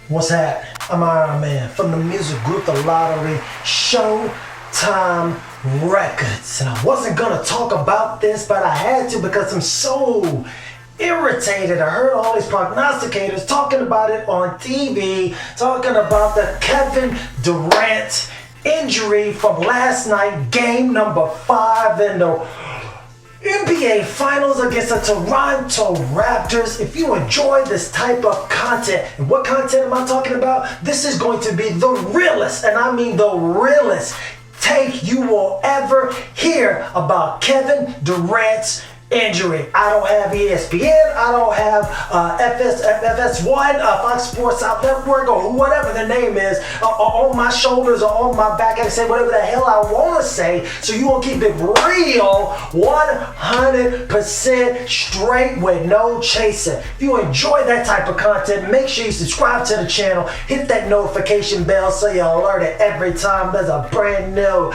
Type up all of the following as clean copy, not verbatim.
What's that? I'm Iron Man from the music group theLottory, Showtime Records. And I wasn't gonna talk about this, but I had to because I'm so irritated. I heard all these prognosticators talking about it on TV, talking about the Kevin Durant injury from last night, game number 5 in the NBA Finals against the Toronto Raptors. If you enjoy this type of content, and what content am I talking about? This is going to be the realest, and I mean the realest take you will ever hear about Kevin Durant's injury. I don't have ESPN, I don't have FS1, Fox Sports South Network, or whatever the name is, on my shoulders or on my back. I can say whatever the hell I want to say, so you will keep it real, 100% straight with no chaser. If you enjoy that type of content, make sure you subscribe to the channel, hit that notification bell so you're alerted every time there's a brand new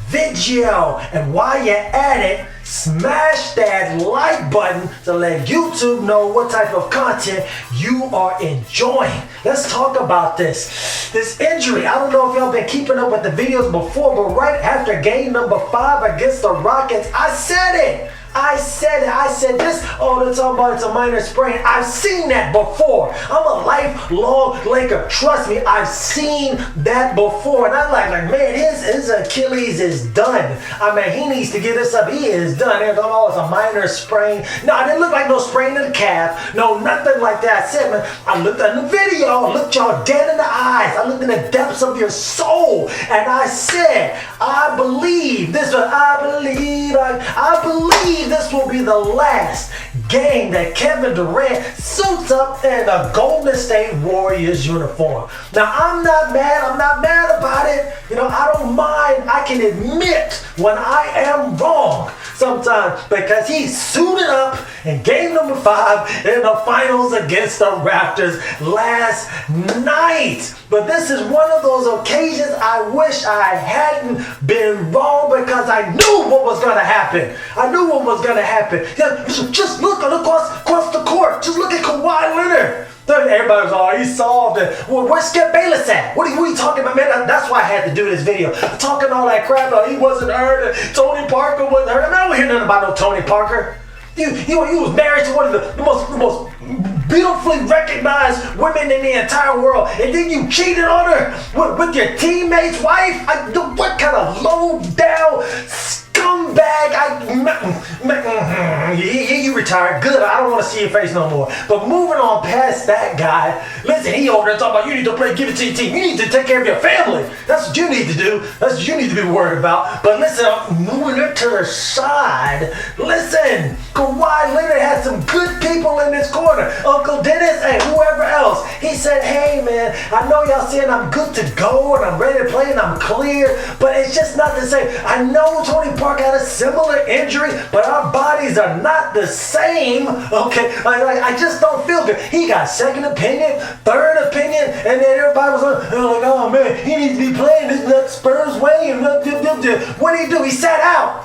video. And while you're at it, smash that like button to let YouTube know what type of content you are enjoying. Let's talk about this injury. I don't know if y'all been keeping up with the videos before, but right after game number 5 against the Rockets, I said it. I said this, oh, they're talking about it's a minor sprain. I've seen that before. I'm a lifelong Laker. Trust me, I've seen that before. And I'm like, man, his Achilles is done. I mean, he needs to get this up. He is done. They're talking about it's a minor sprain. No, it didn't look like no sprain in the calf. No, nothing like that. I said, man, I looked at the video. I looked y'all dead in the eyes. I looked in the depths of your soul. And I said, I believe this will be the last game that Kevin Durant suits up in a Golden State Warriors uniform. Now, I'm not mad about it. You know, I don't mind. I can admit when I am wrong sometimes, because he suited up in game number 5 in the finals against the Raptors last night. But this is one of those occasions I wish I hadn't been wrong, because I knew what was going to happen. Just look across the court. Just look at Kawhi Leonard. Everybody was all, he solved it. Well, where's Skip Bayless at? What are you talking about, man? That's why I had to do this video. Talking all that crap about he wasn't hurt, Tony Parker wasn't hurt. I don't hear nothing about no Tony Parker. You was married to one of the most beautifully recognized women in the entire world, and then you cheated on her with your teammate's wife? What kind of low down scumbag? You retired. Good. I don't want to see your face no more. But moving on past that guy, listen, he over there talking about you need to play, give it to your team. You need to take care of your family. That's what you need to do. That's what you need to be worried about. But listen, I'm moving it to the side. Listen, Kawhi Leonard had some good people in this corner. Uncle Dennis and whoever else. He said, hey man, I know y'all saying I'm good to go and I'm ready to play and I'm clear, but it's just not the same. I know Tony Parker had a similar injury, but our bodies are not the same. Okay, I just don't feel good. He got second opinion, third opinion, and then everybody was like, oh man, he needs to be playing this Spurs way. And what did he do? He sat out.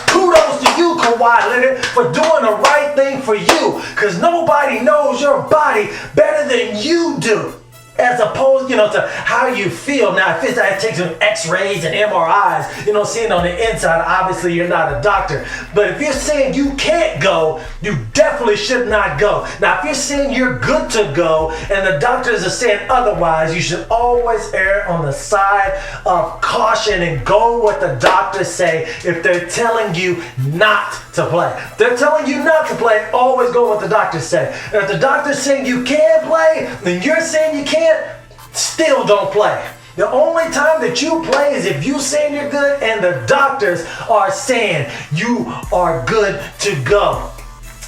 Kudos to you, Kawhi Leonard, for doing the right thing for you, because nobody knows your body better than you do, as opposed, to how you feel. Now, if it takes some x-rays and MRIs, seeing on the inside, obviously you're not a doctor. But if you're saying you can't go, you definitely should not go. Now, if you're saying you're good to go and the doctors are saying otherwise, you should always err on the side of caution and go what the doctors say if they're telling you not to play. If they're telling you not to play, always go what the doctors say. And if the doctor's saying you can't play, then you're saying you can't, still don't play. The only time that you play is if you saying you're good and the doctors are saying you are good to go.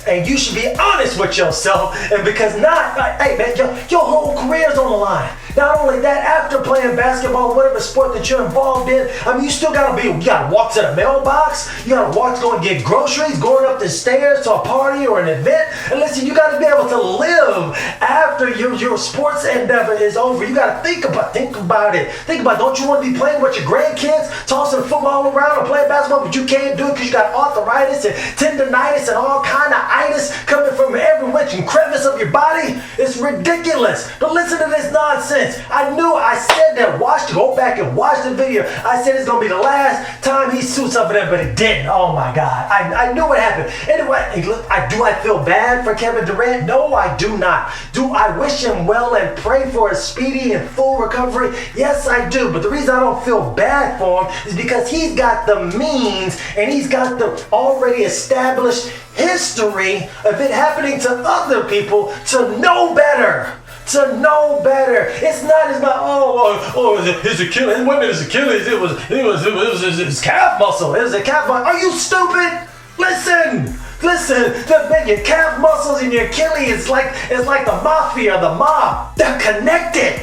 And you should be honest with yourself, and because not, hey man, your whole career's on the line. Not only that, after playing basketball, whatever sport that you're involved in, I mean, you still gotta you gotta walk to the mailbox, you gotta walk to go and get groceries, going up the stairs to a party or an event. And listen, you gotta be able to live after your sports endeavor is over. You gotta think about it. Think about, don't you want to be playing with your grandkids, tossing the football around or playing basketball, but you can't do it because you got arthritis and tendonitis and all kind of itis coming from every inch and crevice of your body? It's ridiculous. But listen to this nonsense. I said that, go back and watch the video. I said it's gonna be the last time he suits something there, but it didn't. Oh my God. I knew it happened. Anyway, do I feel bad for Kevin Durant? No, I do not. Do I wish him well and pray for a speedy and full recovery? Yes, I do. But the reason I don't feel bad for him is because he's got the means and he's got the already established history of it happening to other people to know better. To know better. It's not his Achilles. It wasn't his Achilles. It was his calf muscle. It was a calf muscle. Are you stupid? Listen. Your calf muscles and your Achilles, it's like the mafia, the mob. They're connected.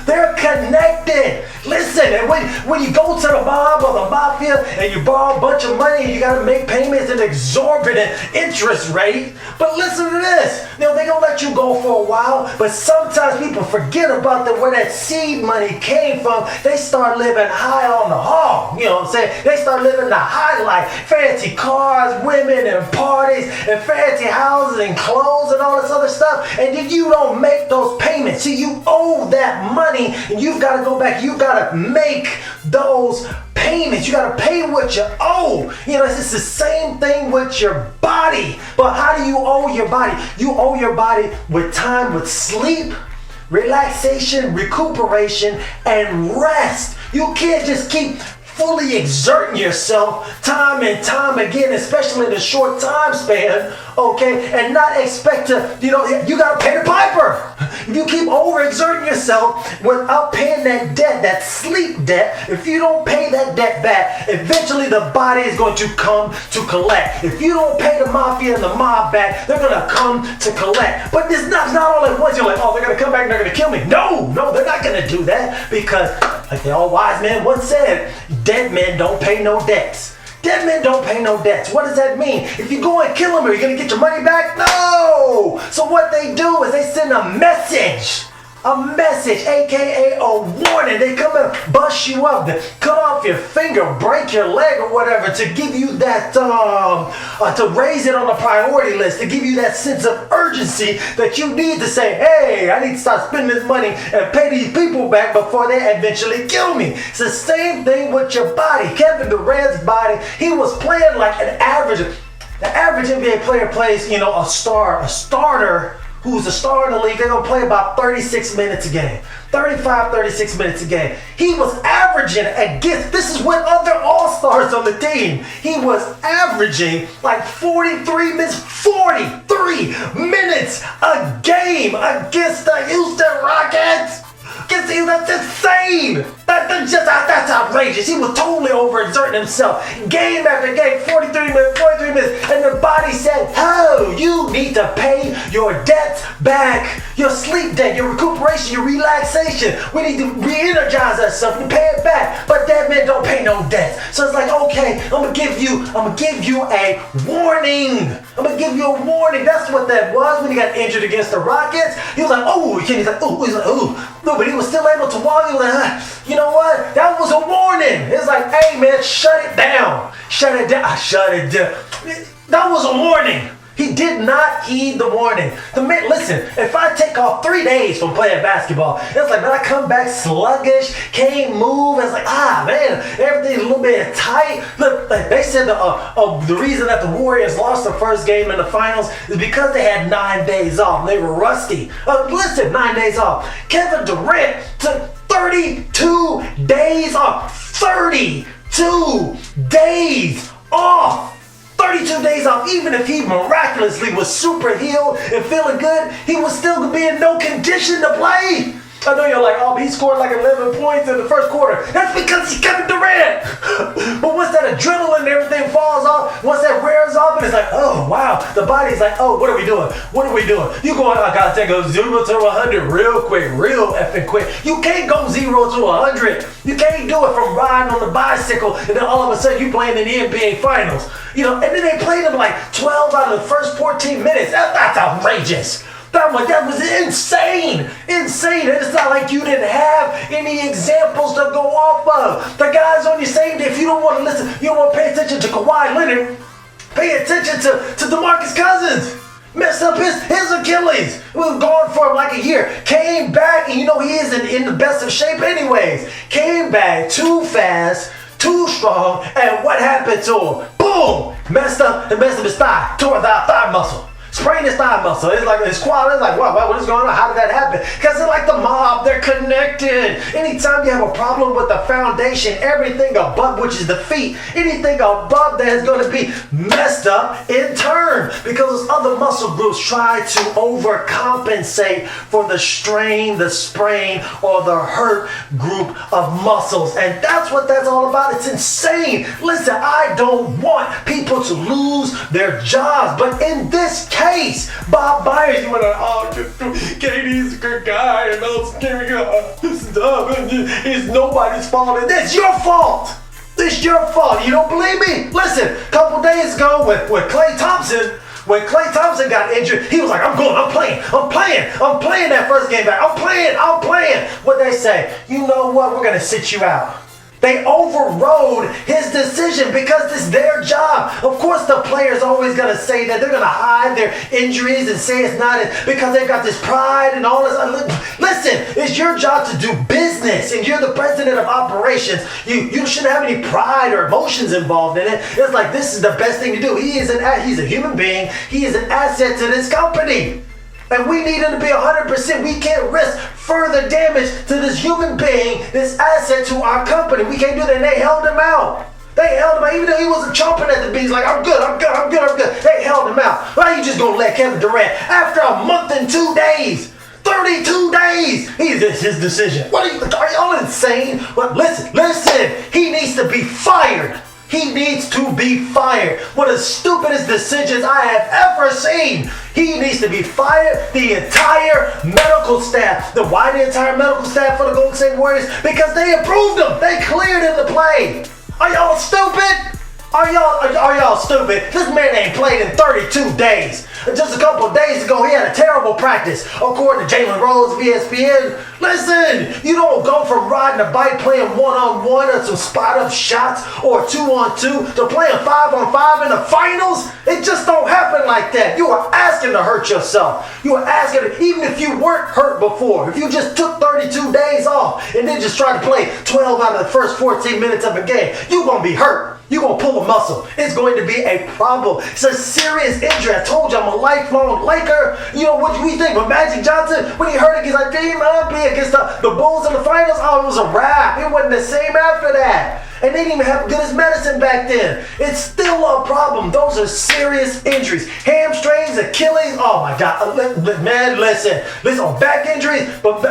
They're connected. Listen, and when you go to the mob or the mafia and you borrow a bunch of money and you got to make payments at an exorbitant interest rate. But listen to this. They're going to let you go for a while, but sometimes people forget about where that seed money came from. They start living high on the hog. You know what I'm saying? They start living the high life. Fancy cars, women, and parties, and fancy houses, and clothes, and all this other stuff. And then you don't make those payments. See, you owe that money, and you've got to go back. You've got to make those payments. You got to pay what you owe. It's the same thing with your body. But how do you owe your body? You owe your body with time, with sleep, relaxation, recuperation, and rest. You can't just keep fully exerting yourself time and time again, especially in a short time span, okay, and not expect to, you got to pay the piper. If you keep overexerting yourself without paying that debt, that sleep debt, if you don't pay that debt back, eventually the body is going to come to collect. If you don't pay the mafia and the mob back, they're going to come to collect. But it's not all at once. You're like, oh, they're going to come back and they're going to kill me. No, they're not going to do that because, like the old wise man once said, dead men don't pay no debts. Dead men don't pay no debts. What does that mean? If you go and kill them, are you going to get your money back? No! So what they do is they send a message, aka a warning. They come and bust you up, they cut off your finger, break your leg or whatever, to give you that, to raise it on the priority list, to give you that sense of urgency that you need to say, hey, I need to start spending this money and pay these people back before they eventually kill me. It's the same thing with your body. Kevin Durant's body, he was playing like the average NBA player plays, a starter who's a star in the league. They're going to play about 36 minutes a game. 36 minutes a game. He was averaging this is with other all-stars on the team. He was averaging like 43 minutes a game against the Houston Rockets. That's insane. That's outrageous. He was totally overexerting himself. Game after game, 43 minutes. And the body said, oh, you need to pay your debts back. Your sleep debt, your recuperation, your relaxation. We need to re-energize ourselves and pay it back. But dead men don't pay no debts. So it's like, okay, I'm gonna give you a warning. That's what that was when he got injured against the Rockets. He was like, but he was still able to walk. He was like, you know what? That was a warning. It's like, hey man, shut it down. That was a warning. He did not heed the warning. Listen, if I take off 3 days from playing basketball, it's like, man, I come back sluggish, can't move. It's like, man, everything's a little bit tight. Look, they said the reason that the Warriors lost the first game in the finals is because they had 9 days off. They were rusty. Listen, 9 days off. Kevin Durant took 32 days off. 32 days off. 32 days off. Even if he miraculously was super healed and feeling good, he was still be in no condition to play. I know you're like, oh, he scored like 11 points in the first quarter. That's because he's Kevin Durant. But once that adrenaline and everything falls off, once that wears off, and it's like, oh, wow. The body's like, oh, what are we doing? What are we doing? You going, I gotta take a 0 to 100 real quick, real effing quick. You can't go 0 to 100. You can't do it from riding on the bicycle, and then all of a sudden you playing in the NBA Finals. You know, and then they played him like 12 out of the first 14 minutes. That's outrageous. That was insane. Insane. And it's not like you didn't have any examples to go off of. The guys on your same day, if you don't want to listen, you don't want to pay attention to Kawhi Leonard, pay attention to DeMarcus Cousins. Messed up his Achilles. Was gone for like a year. Came back, and you know he isn't in the best of shape anyways. Came back too fast, too strong, and what happened to him? Boom! Messed up his thigh. Tore the thigh muscle. Sprained his thigh muscle. It's like his quad. It's like, wow, what is going on? How did that happen? Because they're like the mob. They're connected. Anytime you have a problem with the foundation, everything above, which is the feet, anything above that is going to be messed up in turn. Because those other muscle groups try to overcompensate for the strain, the sprain, or the hurt group of muscles. And that's what that's all about. It's insane. Listen, I don't want people to lose their jobs. But in this case, Bob Myers, you went on, oh, KD's a good guy, and it's nobody's fault, and it's your fault. It's your fault. You don't believe me? Listen, a couple days ago with Klay Thompson, when Klay Thompson got injured, he was like, I'm playing that first game back. I'm playing. What they say, you know what, we're going to sit you out. They overrode his decision because it's their job. Of course, the player's always going to say that. They're going to hide their injuries and say it's not because they've got this pride and all this. Listen, it's your job to do business, and you're the president of operations. You shouldn't have any pride or emotions involved in it. It's like, this is the best thing to do. He's a human being. He is an asset to this company. And we need him to be 100%. We can't risk further damage to this human being, this asset to our company. We can't do that. And they held him out. Even though he wasn't chomping at the bit. He's like, I'm good. They held him out. Why are you just going to let Kevin Durant, after a month and 2 days, 32 days, it's his decision. Are y'all insane? But listen, he needs to be fired. He needs to be fired. One of the stupidest decisions I have ever seen. He needs to be fired. The entire medical staff. Why the entire medical staff for the Golden State Warriors? Because they approved him. They cleared him to play. Are y'all stupid? Are y'all stupid? This man ain't played in 32 days. Just a couple of days ago, he had a terrible practice. According to Jalen Rose of ESPN, listen, you don't go from riding a bike playing one-on-one or some spot-up shots or 2-on-2 to playing 5-on-5 in the finals. It just don't happen like that. You are asking to hurt yourself. You are asking, even if you weren't hurt before, if you just took 32 days off and then just tried to play 12 out of the first 14 minutes of a game, you're going to be hurt. You're going to pull a muscle. It's going to be a problem. It's a serious injury. I told you I'm a lifelong Laker. You know what we think? But Magic Johnson, when he hurt it, he's like, damn, I'll be against the Bulls in the finals. Oh, it was a wrap. It wasn't the same after that. And they didn't even have good as medicine back then. It's still a problem. Those are serious injuries. Hamstrings, Achilles. Oh, my God. Man, listen. Back injuries. But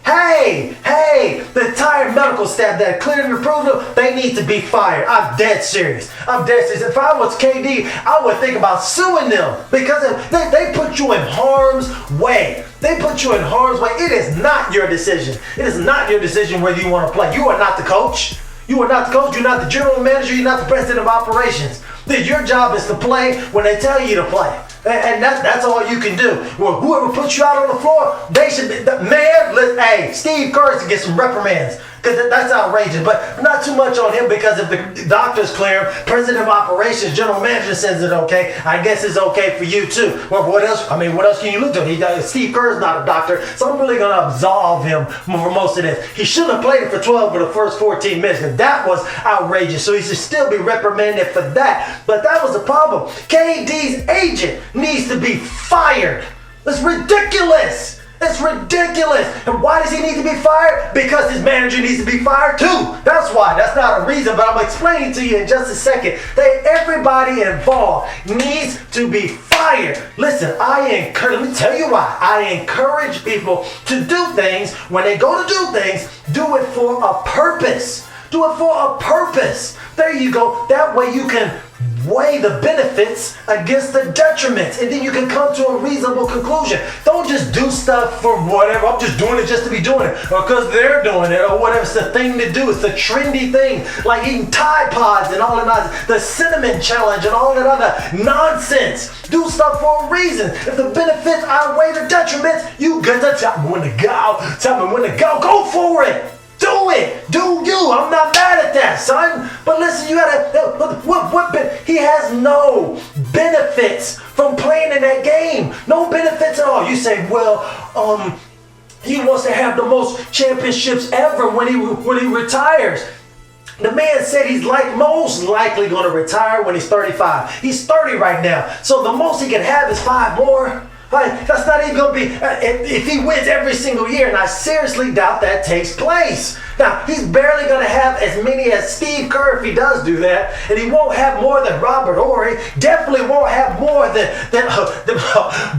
Hey, the entire medical staff that cleared and approved them, they need to be fired. I'm dead serious. If I was KD, I would think about suing them because they put you in harm's way. It is not your decision. It is not your decision whether you want to play. You are not the coach. You're not the general manager. You're not the president of operations. Your job is to play when they tell you to play. And that's all you can do. Well, whoever puts you out on the floor, they should be, hey, Steve Kerr should get some reprimands. Because that's outrageous. But not too much on him because if the doctor's clear, president of operations, general manager says it's okay, I guess it's okay for you too. Well, what else can you look to? Steve Kerr's not a doctor, so I'm really going to absolve him for most of this. He shouldn't have played it for 12 for the first 14 minutes because that was outrageous. So he should still be reprimanded for that. But that was the problem. KD's agent needs to be fired. It's ridiculous. It's ridiculous. And why does he need to be fired? Because his manager needs to be fired too. That's why. That's not a reason, but I'm explaining to you in just a second. Everybody involved needs to be fired. Listen, let me tell you why. I encourage people to do things. When they go to do things, do it for a purpose. Do it for a purpose. There you go. That way you can weigh the benefits against the detriments, and then you can come to a reasonable conclusion. Don't just do stuff for whatever. I'm just doing it just to be doing it, or because they're doing it, or whatever. It's the thing to do. It's the trendy thing, like eating Tide Pods and all that, the cinnamon challenge and all that other nonsense. Do stuff for a reason. If the benefits outweigh the detriments, you get to tell me when to go. Tell me when to go. Go for it. Do it. Do you. I'm not mad at that, son. But listen, you gotta, he has no benefits from playing in that game. No benefits at all. You say, well, he wants to have the most championships ever when he retires. The man said he's most likely going to retire when he's 35. He's 30 right now. So the most he can have is 5 more. That's not even going to be, if he wins every single year, and I seriously doubt that takes place. Now, he's barely going to have as many as Steve Kerr if he does do that, and he won't have more than Robert Horry, definitely won't have more than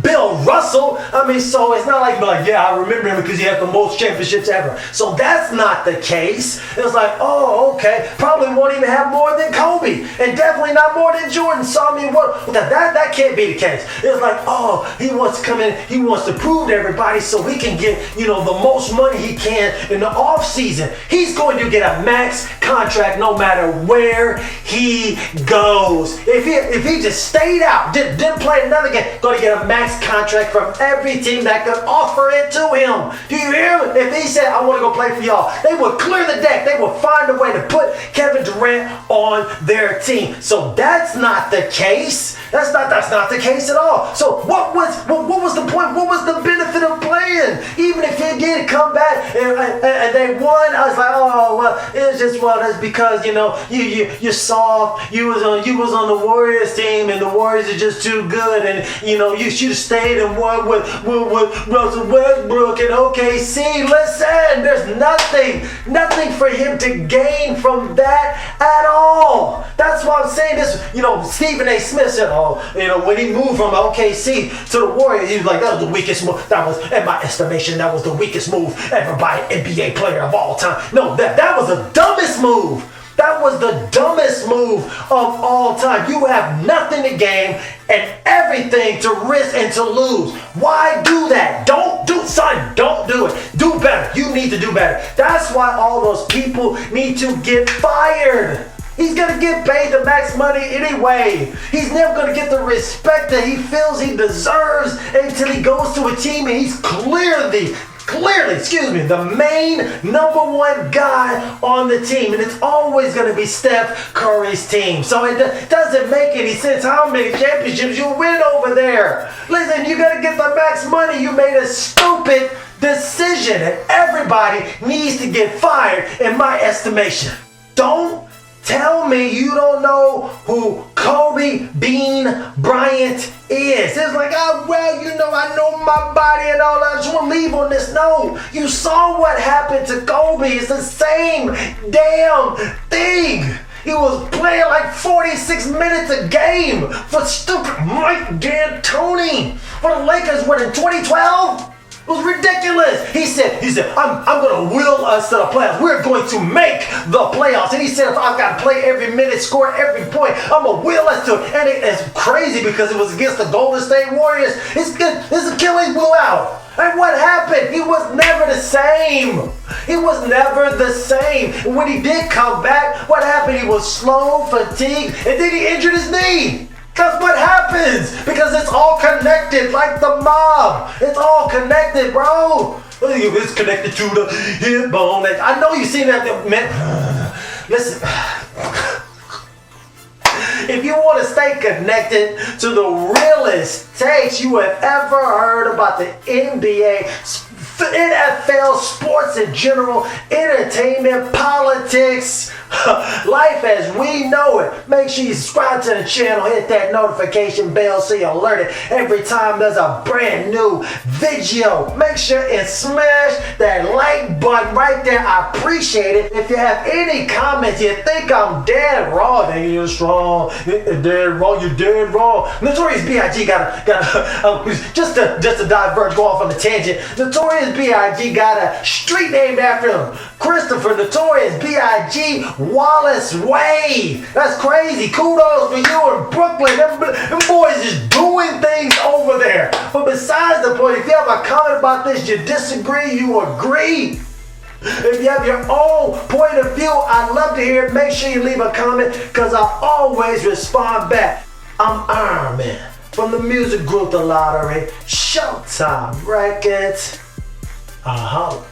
Bill Russell. I mean, so it's not like, yeah, I remember him because he had the most championships ever. So that's not the case. It's like, oh, okay, probably won't even have more than Kobe, and definitely not more than Jordan. So, I mean, that can't be the case. It's like, oh, he wants to come in, he wants to prove to everybody so he can get, the most money he can in the off season. He's going to get a max contract no matter where he goes. If he just stayed out, didn't play another game, going to get a max contract from every team that could offer it to him. Do you hear me? If he said, I want to go play for y'all, they would clear the deck. They would find a way to put Kevin Durant on their team. So that's not the case. That's not the case at all. So what was the point? What was the benefit of playing? Even if he did come back and they won, I was like, oh well, it's just that's because you're soft. You was on the Warriors team, and the Warriors are just too good, and you should have stayed and won with Russell Westbrook and OKC. Listen, there's nothing for him to gain from that at all. That's why I'm saying this. Stephen A. Smith said, when he moved from OKC to the Warriors, he was like, that was the weakest move. That was, in my estimation, that was the weakest move ever by an NBA player of all time. No, that was the dumbest move. That was the dumbest move of all time. You have nothing to gain and everything to risk and to lose. Why do that? Don't do it. Do better. You need to do better. That's why all those people need to get fired. He's going to get paid the max money anyway. He's never going to get the respect that he feels he deserves until he goes to a team and he's clearly, the main number one guy on the team. And it's always going to be Steph Curry's team. So it doesn't make any sense how many championships you win over there. Listen, you got to get the max money. You made a stupid decision, and everybody needs to get fired in my estimation. Don't tell me you don't know who Kobe Bean Bryant is. It's like, I know my body and all that. I just want to leave on this note. You saw what happened to Kobe. It's the same damn thing. He was playing like 46 minutes a game for stupid Mike D'Antoni for the Lakers in 2012. It was ridiculous. He said, I'm going to will us to the playoffs. We're going to make the playoffs. And he said, if I've got to play every minute, score every point, I'm going to will us to it. And it's crazy because it was against the Golden State Warriors. His Achilles blew out. And what happened? He was never the same. He was never the same. And when he did come back, what happened? He was slow, fatigued, and then he injured his knee. That's what happens because it's all connected like the mob. It's all connected, bro. It's connected to the hip bone. I know you've seen that, man. Listen. If you want to stay connected to the realest takes you have ever heard about the NBA NFL, sports in general, entertainment, politics, life as we know it. Make sure you subscribe to the channel, hit that notification bell so you're alerted every time there's a brand new video. Make sure and smash that like button right there. I appreciate it. If you have any comments, you think I'm dead wrong, then you're strong. You're dead wrong. You're dead wrong. Notorious B.I.G. got just to diverge, go off on a tangent. Notorious B.I.G. got a street named after him. Christopher Notorious B.I.G. Wallace Wade. That's crazy. Kudos for you in Brooklyn. Them boys just doing things over there. But besides the point, if you have a comment about this, you disagree, you agree. If you have your own point of view, I'd love to hear it. Make sure you leave a comment because I always respond back. I'm Iron Man from the music group The Lottery. Showtime Records. Holla.